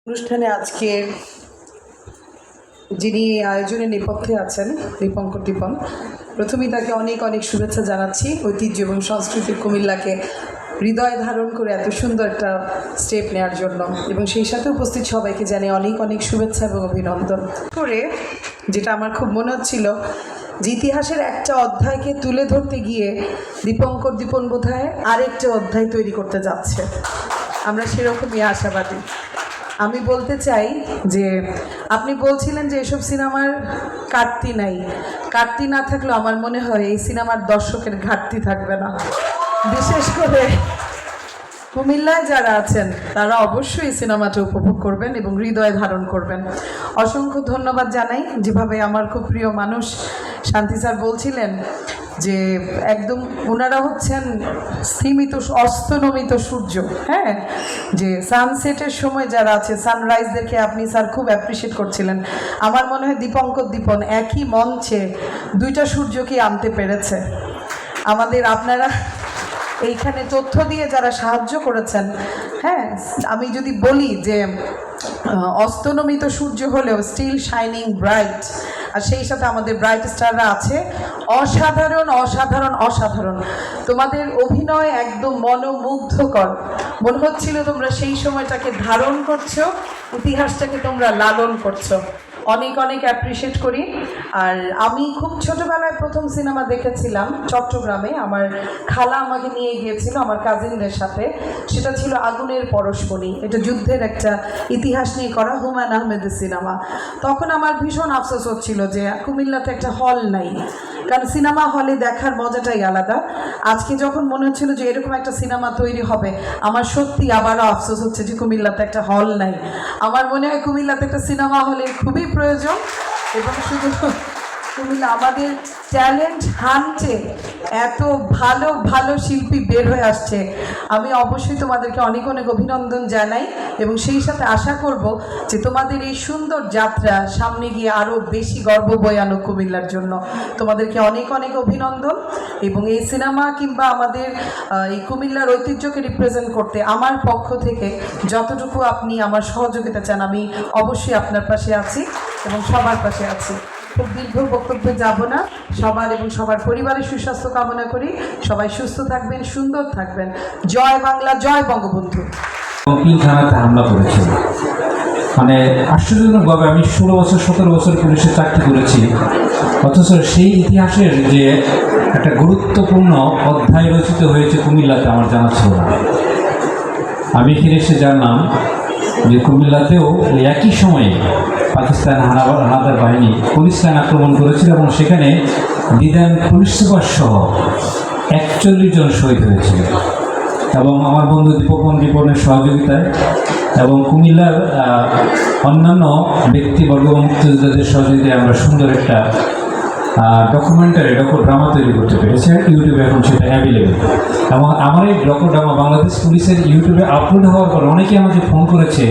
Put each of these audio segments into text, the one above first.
অনুষ্ঠানে আজকে যিনি আয়োজনের নেপথ্যে আছেন দীপঙ্কর দীপন, প্রথমেই তাকে অনেক অনেক শুভেচ্ছা জানাচ্ছি। ঐতিহ্য এবং সংস্কৃতির কুমিল্লাকে হৃদয় ধারণ করে এত সুন্দর একটা স্টেপ নেওয়ার জন্য, এবং সেই সাথে উপস্থিত সবাইকে জানিয়ে অনেক অনেক শুভেচ্ছা এবং অভিনন্দন করে। যেটা আমার খুব মনে হচ্ছিল যে ইতিহাসের একটা অধ্যায়কে তুলে ধরতে গিয়ে দীপঙ্কর দীপন বোধহয় আরেকটা অধ্যায় তৈরি করতে যাচ্ছে। আমরা সেরকমই আশাবাদী। আমি বলতে চাই যে আপনি বলছিলেন যে এসব সিনেমার কাটতি নাই, কাটতি না থাকলেও আমার মনে হয় এই সিনেমার দর্শকের ঘাটতি থাকবে না। বিশেষ করে কুমিল্লায় যারা আছেন তারা অবশ্যই সিনেমাটা উপভোগ করবেন এবং হৃদয়ে ধারণ করবেন। অসংখ্য ধন্যবাদ জানাই। যেভাবে আমার খুব প্রিয় মানুষ শান্তি স্যার বলছিলেন যে একদম ওনারা হচ্ছেন স্থিমিত অস্তনমিত সূর্য, হ্যাঁ, যে সানসেটের সময় যারা আছে সানরাইজদেরকে আপনি স্যার খুব অ্যাপ্রিসিয়েট করছিলেন। আমার মনে হয় দীপঙ্কর দীপন একই মঞ্চে দুইটা সূর্যকে আনতে পেরেছে। আমাদের আপনারা এইখানে তথ্য দিয়ে যারা সাহায্য করেছেন, হ্যাঁ, আমি যদি বলি যে অস্তনমিত সূর্য হলেও স্টিল শাইনিং ব্রাইট, আর সেই সাথে আমাদের ব্রাইট স্টাররা আছে অসাধারণ অসাধারণ অসাধারণ। তোমাদের অভিনয় একদম মনোমুগ্ধকর, মনে হচ্ছিল তোমরা সেই সময়টাকে ধারণ করছো, ইতিহাসটাকে তোমরা লালন করছো। অনেক অনেক অ্যাপ্রিসিয়েট করি। আর আমি খুব ছোটোবেলায় প্রথম সিনেমা দেখেছিলাম চট্টগ্রামে, আমার খালা আমাকে নিয়ে গিয়েছিল আমার কাজিনদের সাথে। সেটা ছিল আগুনের পরশমণি। এটা যুদ্ধের একটা ইতিহাস নিয়ে করা হুমায়ুন আহমেদের সিনেমা। তখন আমার ভীষণ আফসোস হচ্ছিল যে কুমিল্লাতে একটা হল নাই, কারণ সিনেমা হলে দেখার মজাটাই আলাদা। আজকে যখন মনে হচ্ছিল যে এরকম একটা সিনেমা তৈরি হবে, আমার সত্যি আবারও আফসোস হচ্ছে যে কুমিল্লাতে একটা হল নাই। আমার মনে হয় কুমিল্লাতে একটা সিনেমা হলের খুবই প্রয়োজন। এবং শুধু কুমিল্লা, আমাদের ট্যালেন্ট হান্টে এত ভালো ভালো শিল্পী বের হয়ে আসছে। আমি অবশ্যই তোমাদেরকে অনেক অনেক অভিনন্দন জানাই, এবং সেই সাথে আশা করব যে তোমাদের এই সুন্দর যাত্রা সামনে গিয়ে আরও বেশি গর্ব বয়ে আনো কুমিল্লার জন্য। তোমাদেরকে অনেক অনেক অভিনন্দন। এবং এই সিনেমা কিংবা আমাদের এই কুমিল্লার ঐতিহ্যকে রিপ্রেজেন্ট করতে আমার পক্ষ থেকে যতটুকু আপনি আমার সহযোগিতা চান, আমি অবশ্যই আপনার পাশে আছি এবং সবার পাশে আছি। খুব দীর্ঘ বক্তব্যে যাব না। সবার এবং সবার পরিবারের সুস্বাস্থ্য কামনা করি। সবাই সুস্থ থাকবেন, সুন্দর থাকবেন। জয় বাংলা, জয় বঙ্গবন্ধু। থানাতে হামলা করেছিল, মানে আশ্চর্যজনকভাবে আমি 16 বছর 17 বছর পুলিশে চাকরি করেছি, অথচ সেই ইতিহাসের যে একটা গুরুত্বপূর্ণ অধ্যায় রচিত হয়েছে কুমিল্লাতে আমার জানা ছিল না। আমি এখানে এসে জানলাম যে কুমিল্লাতেও একই সময়ে পাকিস্তান হানাদার বাহিনী পুলিশ লাইন আক্রমণ করেছিল, এবং সেখানে বিধান পুলিশ সুপার সহ 41 জন শহীদ হয়েছিল। এবং আমার বন্ধু দীপনের সহযোগিতায় এবং কুমিল্লার অন্যান্য ব্যক্তিবর্গ এবং মুক্তিযোদ্ধাদের সহযোগিতায় আমরা সুন্দর একটা ডকুমেন্টারি ড্রামা তৈরি করতে পেরেছি। ইউটিউবে এখন সেটা অ্যাভেলেবেল। এবং আমার এই ড্রামা বাংলাদেশ পুলিশের ইউটিউবে আপলোড হওয়ার পর অনেকে আমাকে ফোন করেছে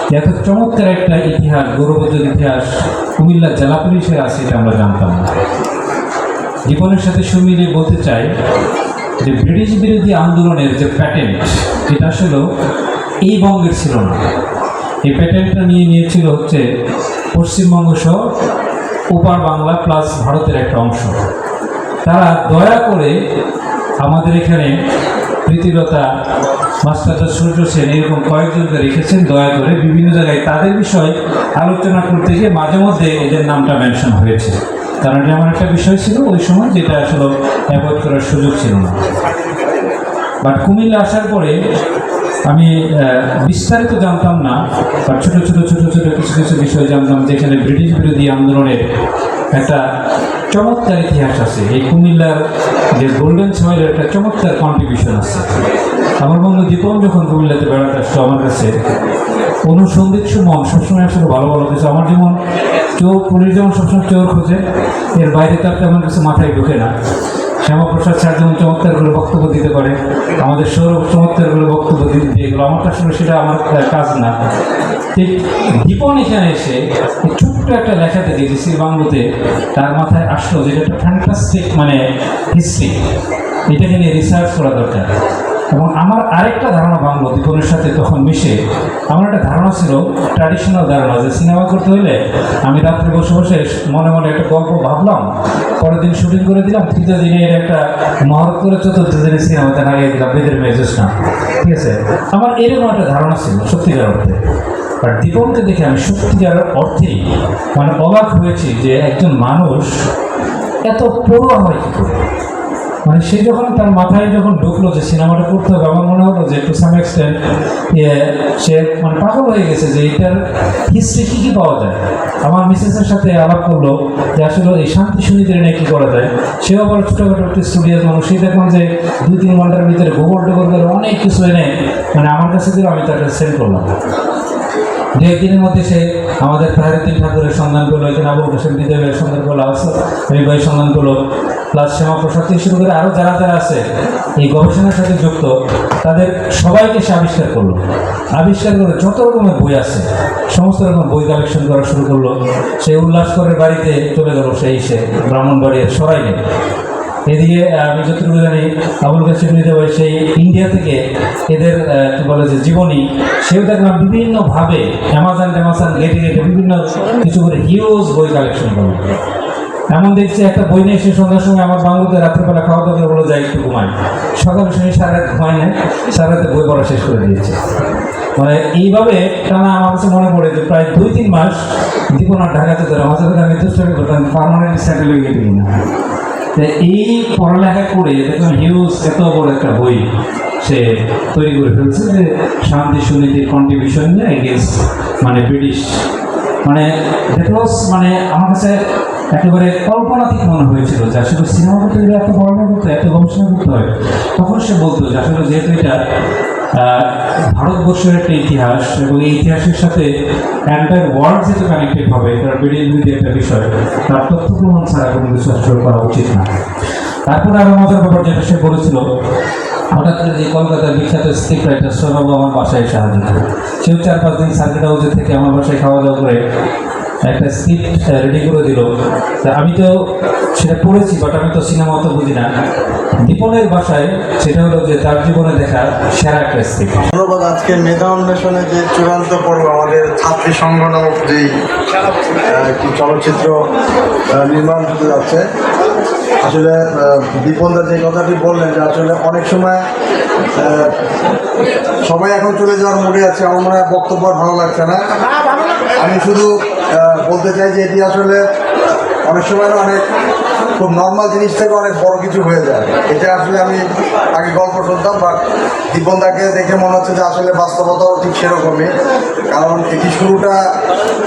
যে এত চমৎকার একটা ইতিহাস, গৌরবোজ্জ্বল ইতিহাস কুমিল্লা জেলা পুলিশের আছে, এটা আমরা জানতাম না। জীবনের সাথে মিলিয়ে বলতে চাই যে ব্রিটিশ বিরোধী আন্দোলনের যে প্যাটেন্ট, এটা আসলে এই বঙ্গের ছিল না। এই প্যাটেন্টটা নিয়েছিল হচ্ছে পশ্চিমবঙ্গ সহ ওপার বাংলা প্লাস ভারতের একটা অংশ। তারা দয়া করে আমাদের এখানে প্রীতিলতা, মাস্টার সূর্য সেন এরকম কয়েকজনকে রেখেছেন দয়া করে বিভিন্ন জায়গায় তাদের বিষয় আলোচনা করতে গিয়ে মাঝে মধ্যে এদের নামটা মেনশন হয়েছে, কারণ এটা এমন একটা বিষয় ছিল ওই সময় যেটা আসলে অ্যাভয়েড করার সুযোগ ছিল না। বাট কুমিল্লা আসার পরে আমি বিস্তারিত জানতাম না, বাট ছোটো ছোটো কিছু কিছু বিষয় জানতাম, যেখানে ব্রিটিশ বিরোধী আন্দোলনের একটা চমৎকার ইতিহাস আছে। এই কুমিল্লার যে গোল্ডেন সয়েলের একটা চমৎকার কন্ট্রিবিউশন আছে। আমার বন্ধু দীপন যখন কুমিল্লাতে বেড়াতে আসতো আমার কাছে, অনুসন্ধিক সুমন সবসময় আসলে ভালো ভালো কিছু, আমার যেমন চোর, পুলিশ যেমন সবসময় চোর খোঁজে, এর বাইরে তার তেমন কিছু মাথায় ঢুকে না। শ্যামাপ্রসাদ স্যার যেমন চমৎকার করে বক্তব্য দিতে পারে, আমাদের সৌরভ চমৎকার করে বক্তব্য দিতে এগুলো আমার আসলে সেটা আমার কাজ না। ঠিক দীপন এখানে এসে ছোট্ট একটা লেখা থেকে জিসির বাংলোতে তার মাথায় আসলো যে একটা ফ্যান্টাস্টিক মানে হিস্ট্রি, এটাকে নিয়ে রিসার্চ করা দরকার। এবং আমার আরেকটা ধারণা ভাঙলো দীপনের সাথে তখন মিশে। আমার একটা ধারণা ছিল, ট্র্যাডিশনাল ধারণা, যে সিনেমা করতে হলে আমি রাত্রে বসে বসে মনে মনে একটা গল্প ভাবলাম, পরের দিন শুটিং করে দিলাম, তৃতীয় দিনে এর একটা মহরত করে চতুর্থ দিনে সিনেমাতে লাগিয়ে দিলাম বেদের মেজেস না, ঠিক আছে। আমার এরকম একটা ধারণা ছিল সত্যিকার অর্থে। আর দীপনকে দেখে আমি সত্যিকার অর্থেই মানে অবাক হয়েছি যে একজন মানুষ এত পড়ুয়া হয় কী করে। মানে সে যখন তার মাথায় যখন ঢুকলো যে সিনেমাটা করতে হবে, আমার মনে হলো যে টু সাম এক্সটেন্ট সে মানে পাগল হয়ে গেছে যে এটার হিস্ট্রি কী কী পাওয়া যায়। আমার মিসেসের সাথে আলাপ করলো যে আসলে এই শান্তি সুনীতির নিয়ে কী করা যায়। সেও আবার ছোটোখাটো একটি স্টুডিওর মানুষ, সেই দেখলাম যে 2-3 ঘন্টার ভিতরে গুগল টোগল করে অনেক কিছু এনে মানে আমার কাছে দিল, আমি তাকে সেন্ড করলাম। 2-1 দিনের মধ্যে সে আমাদের তাহেরউদ্দিন ঠাকুরের সন্ধান করলো, এখানে আবুল হোসেন বিদেবের সন্ধান করলো, রবি ভাই সন্ধান করলো, প্লাস শ্যামাপ্রসাদ থেকে শুরু করে আরও যারা যারা আছে এই গবেষণার সাথে যুক্ত, তাদের সবাইকে সে আবিষ্কার করলো। আবিষ্কার করে যত রকমের বই আছে সমস্ত রকম বই কালেকশন করা শুরু করলো। সে উল্লাসকরের বাড়িতে চলে গেল, সে ব্রাহ্মণবাড়িয়ার সরাইলে। এদিকে আমি যতটুকু জানি আবুল কাসিম নিতে ভাই সেই ইন্ডিয়া থেকে এদের কী বলে যে জীবনী, সেও দেখলাম বিভিন্নভাবে অ্যামাজন ঘেটে বিভিন্ন কিছু করে হিউজ বই কালেকশন করলো। এমন দেখছি একটা বই নিয়ে সে সন্ধ্যার সময় আমার বাংলাতে রাত্রেবেলা খাওয়া দাওয়া করে বলে যায় একটু ঘুমাই, সকালে শুনি সারা রাত ঘুমায় না, সারা রাতে বই পড়া শেষ করে দিয়েছে। মানে এইভাবে টানা আমার কাছে মনে পড়ে যে প্রায় 2-3 মাস দীপনার ঢাকাতে ধরে আমার সাথে আমি দুষ্টামি করতাম পারমানেন্ট সেটেল হয়ে গেলি না। এই পড়ালেখা করে দেখলাম হিউজ এত বড় একটা বই সে তৈরি করে ফেলছে যে শান্তি সুনীতির কন্ট্রিবিউশন নিয়ে এগেন্স্ট মানে ব্রিটিশ। মানে দ্যাট ওয়াজ মানে আমার কাছে একেবারে কল্পনাতীত মনে হয়েছিল যে আসলে সিনেমা করতে গেলে এত পড়ালেখা করতে, এত গবেষণা করতে হয়। তখন সে বলতো যে আসলে যেহেতু এটা ভারতবর্ষের একটা ইতিহাস এবং এই ইতিহাসের সাথে এন্টায়ার ওয়ার্ল্ড যেহেতু কানেক্টেড হবে, এটা বিড়ি একটা বিষয়, তার তথ্য প্রমাণ ছাড়া কোনো কিছু আসলে করা উচিত না। তারপরে আরও মজার ব্যাপার যেটা সে বলেছিল, হঠাৎ করে যে কলকাতার বিখ্যাত স্ক্রিপ্ট রাইটার সৌরভ আমার বাসায় সাহায্য করে। সেও 4-5 দিন সার্কিট হাউসে থেকে আমার বাসায় খাওয়া দাওয়া করে একটা স্ক্রিপ্ট রেডি করে দিল। আমি তো সেটা পড়েছি, বাট আমি তো সিনেমা অত বুঝি না। দীপনের বাসায় সেটা হলো যে তার জীবনে দেখা সেরা একটা স্ক্রিপ্ট। ধন্যবাদ। আজকে মেধা অন্বেষণে যে চূড়ান্ত পর্ব, আমাদের ছাত্রী সংঘ নামক যেই একটি চলচ্চিত্র নির্মাণ হতে যাচ্ছে, আসলে দীপনদা যে কথাটি বললেন যে আসলে অনেক সময় সবাই এখন চলে যাওয়ার মুডে আছে, আমার মনে হয় বক্তব্য আর ভালো লাগছে না। আমি শুধু বলতে চাই যে এটি আসলে অনেক সময় অনেক খুব নর্মাল জিনিস থেকে অনেক বড় কিছু হয়ে যায়। এটা আসলে আমি আগে গল্প শুনতাম, বাট দীপনদাকে দেখে মনে হচ্ছে যে আসলে বাস্তবতাও ঠিক সেরকমই। কারণ এটি শুরুটা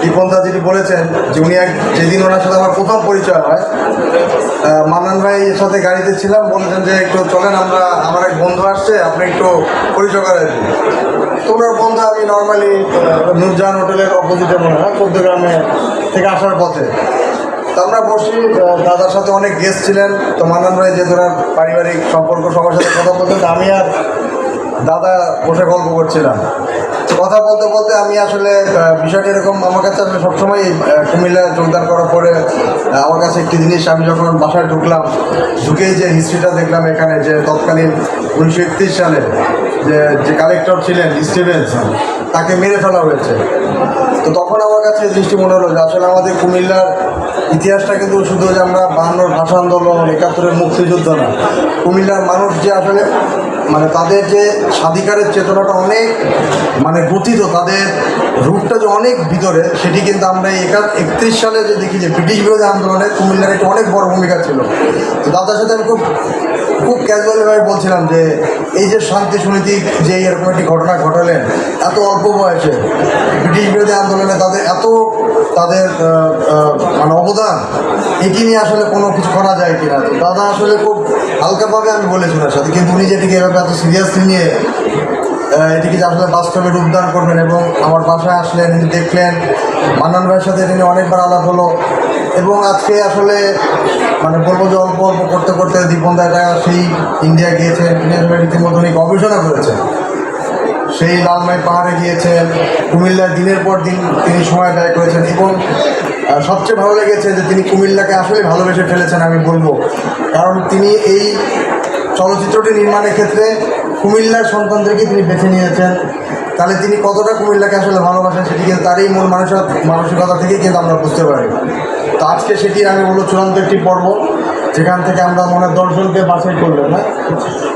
দীপনদা যেটি বলেছেন যে উনি যেদিন ওনার সাথে আমার প্রথম পরিচয় হয়, মান্নান ভাইয়ের সাথে গাড়িতে ছিলাম, বলেছেন যে একটু চলেন, আমার এক বন্ধু আসছে, আপনি একটু পরিচয় করে দিন। তো ওনার বন্ধু আমি নর্মালি নুরজাহান হোটেলের অপোজিটে মনে হয় চৌদ্দগ্রামে থেকে আসার পথে, তো আমরা বসি, দাদার সাথে অনেক গেস্ট ছিলেন। তো মান্নান ভাই যে ধরার পারিবারিক সম্পর্ক সবার সাথে কথা বলতেন, আমি আর দাদা বসে গল্প করছিলাম। কথা বলতে বলতে আমি আসলে বিষয়টা এরকম, আমার কাছে আসলে সবসময় কুমিল্লায় যোগদান করার পরে আমার কাছে একটি জিনিস, আমি যখন বাসায় ঢুকেই যে হিস্ট্রিটা দেখলাম এখানে, যে তৎকালীন 1931 সালে যে কালেক্টর ছিলেন স্টিভেন্স, তাকে মেরে ফেলা হয়েছে। তো তখন আমার কাছে দৃষ্টি মনে হলো যে আসলে আমাদের কুমিল্লার ইতিহাসটা কিন্তু শুধু যে আমরা 52 ভাষা আন্দোলন, 71-এর মুক্তিযুদ্ধ না, কুমিল্লার মানুষ যে আসলে মানে তাদের যে স্বাধিকারের চেতনাটা অনেক মানে গঠিত, তাদের রূপটা যে অনেক ভিতরে, সেটি কিন্তু আমরা এই 31 সালে যে দেখি যে ব্রিটিশ বিরোধী আন্দোলনে কুমিল্লার একটা অনেক বড় ভূমিকা ছিল। তো দাদার সাথে আমি খুব ক্যাজুয়ালিভাবে বলছিলাম যে এই যে শান্তি সুনীতি যে এরকম একটি ঘটনা ঘটালেন এত অল্প বয়সে ব্রিটিশ বিরোধী আন্দোলনে, তাদের মানে অবদান, এটি নিয়ে আসলে কোনো কিছু করা যায় কিনা। তো দাদা আসলে খুব হালকাভাবে আমি বলেছি ওনার সাথে, কিন্তু উনি যেটিকে এভাবে এত সিরিয়াসলি নিয়ে এটিকে যে আসলে বাস্তবে রূপদান করবেন, এবং আমার বাসায় আসলেন, উনি দেখলেন, মান্নান ভাইয়ের সাথে তিনি অনেকবার আলাপ হলো। এবং আজকে আসলে মানে বলবো যে অল্প অল্প করতে করতে দীপনদা এটা সেই ইন্ডিয়া গিয়েছেন, তিনি আসলে রীতিমতো উনি গবেষণা করেছেন, সেই লালমাই পাহাড়ে গিয়েছেন, কুমিল্লার দিনের পর দিন তিনি সময় ব্যয় করেছেন। এবং সবচেয়ে ভালো লেগেছে যে তিনি কুমিল্লাকে আসলে ভালোবেসে ফেলেছেন আমি বলবো, কারণ তিনি এই চলচ্চিত্রটি নির্মাণের ক্ষেত্রে কুমিল্লার সন্তানদেরকে তিনি বেছে নিয়েছেন, তাহলে তিনি কতটা কুমিল্লাকে আসলে ভালোবাসেন সেটি কিন্তু তারই মূল মানসিকতা থেকেই কিন্তু আমরা বুঝতে পারি। তো আজকে সেটি আমি বলবো চূড়ান্ত একটি পর্ব, যেখান থেকে আমরা মনে হয় 10 জনকে বাছাই করলেন, না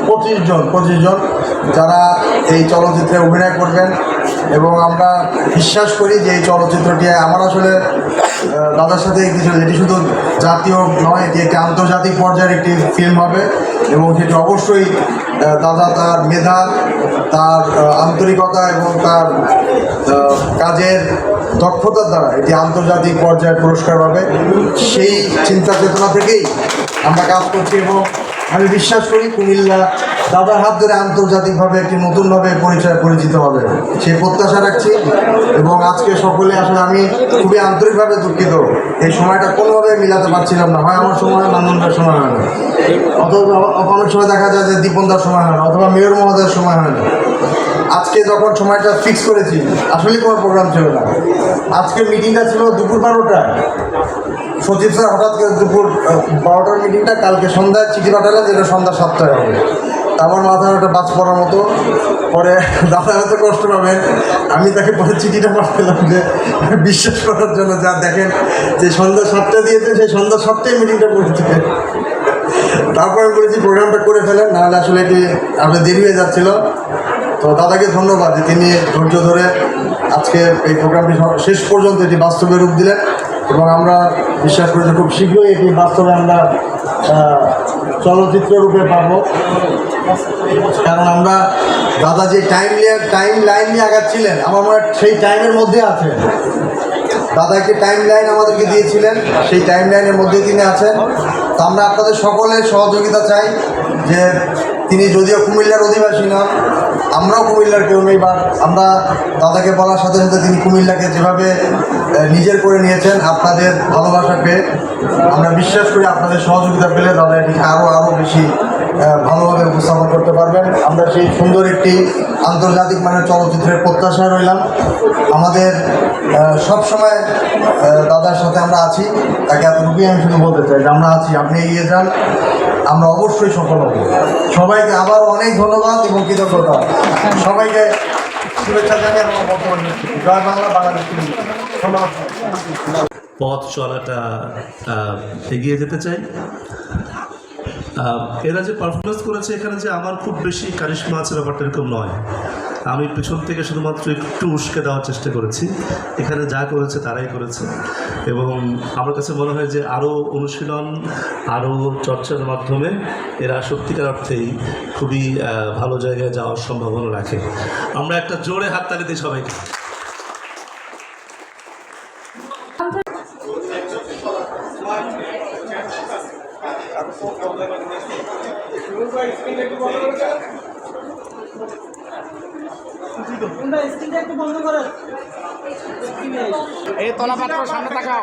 25 জন যারা এই চলচ্চিত্রে অভিনয় করবেন। এবং আমরা বিশ্বাস করি যে এই চলচ্চিত্রটি আমার আসলে দাদার সাথে কিছু, এটি শুধু জাতীয় নয়, এটি একটি আন্তর্জাতিক পর্যায়ের একটি ফিল্ম হবে এবং সেটি অবশ্যই দাদা তার মেধা, তার আন্তরিকতা এবং তার কাজের দক্ষতার দ্বারা এটি আন্তর্জাতিক পর্যায়ের পুরস্কার পাবে। সেই চিন্তা চেতনা থেকেই আমরা কাজ করছি এবং আমি বিশ্বাস করি কুমিল্লা দাদার হাত ধরে আন্তর্জাতিকভাবে একটি নতুনভাবে পরিচিত হবে, সেই প্রত্যাশা রাখছি। এবং আজকে সকলে আসলে আমি খুবই আন্তরিকভাবে দুঃখিত, এই সময়টা কোনোভাবে মিলাতে পারছিলাম না। হয় আমার সময় হয়, মানন্দর সময় হয় না, অথবা অনেক সময় দেখা যায় যে দীপনদার সময় হয় না, অথবা মেয়র মহোদয়ের সময় হয় না। আজকে যখন সময়টা ফিক্স করেছি আসলে কোনো প্রোগ্রাম ছিল না। আজকে মিটিংটা ছিল দুপুর 12টায়, সচিব স্যার হঠাৎ করে দুপুর 12টার মিটিংটা কালকে সন্ধ্যায় চিঠি পাঠালেন যেটা সন্ধ্যা 7টায় হবে। আমার মাথায় ওটা বাজ পড়ার মতো। পরে দাদা হয়তো কষ্ট পাবেন, আমি তাকে পরে চিঠিটা পাঠালাম যে বিশ্বাস করার জন্য, যা দেখেন যে সন্ধ্যা 7টা দিয়েছে সেই সন্ধ্যা 7টায় মিটিংটা করেছে। তারপরে আমি বলেছি প্রোগ্রামটা করে ফেলেন, নাহলে আসলে এটি আপনার দেরি হয়ে যাচ্ছিল। তো দাদাকে ধন্যবাদ যে তিনি ধৈর্য ধরে আজকে এই প্রোগ্রামটি শেষ পর্যন্ত এটি বাস্তবে রূপ দিলেন এবং আমরা বিশ্বাস করি যে খুব শীঘ্রই এটি বাস্তবে আমরা চলচ্চিত্র রূপে পাবো। কারণ আমরা দাদা যে টাইম লাইন নিয়ে আগাচ্ছিলেন, আমার মনে হয় সেই টাইমের মধ্যে আছে। দাদা একটি টাইম লাইন আমাদেরকে দিয়েছিলেন, সেই টাইম লাইনের মধ্যে তিনি আছেন। তো আমরা আপনাদের সকলের সহযোগিতা চাই যে তিনি যদিও কুমিল্লার অধিবাসী নন, আমরাও কুমিল্লার কেউ নেই, বা আমরা দাদাকে বলার সাথে সাথে তিনি কুমিল্লাকে যেভাবে নিজের করে নিয়েছেন আপনাদের ভালোবাসা পেয়ে, আমরা বিশ্বাস করি আপনাদের সহযোগিতা পেলে দাদা এটিকে আরও বেশি ভালোভাবে উপস্থাপন করতে পারবেন। আমরা সেই সুন্দর একটি আন্তর্জাতিক মানের চলচ্চিত্রের প্রত্যাশায় রইলাম। আমাদের সব সময় দাদার সাথে আমরা আছি, তাকে এতটুকুই আমি শুধু বলতে চাই যে আমরা আছি, আপনি এগিয়ে যান, আমরা অবশ্যই সফল হব। সবাইকে আবার অনেক ধন্যবাদ এবং কৃতজ্ঞতা। সবাইকে শুভেচ্ছা জানিয়ে আমার বর্তমান জয় বাংলা, বাংলাদেশ। ধন্যবাদ। পথ চলাটা এগিয়ে যেতে চাই। এরা যে পারফরমেন্স করেছে এখানে যে আমার খুব বেশি কারিশমা আছে ব্যাপারটা এরকম নয়। আমি পেছন থেকে শুধুমাত্র একটু উস্কে দেওয়ার চেষ্টা করেছি। এখানে যা করেছে তারাই করেছে এবং আমার কাছে মনে হয় যে আরও অনুশীলন, আরও চর্চার মাধ্যমে এরা সত্যিকার অর্থেই খুবই ভালো জায়গায় যাওয়ার সম্ভাবনা রাখে। আমরা একটা জোরে হাততালি দিই সবাইকে। এই তলা পাত্র সামনে তাকাও।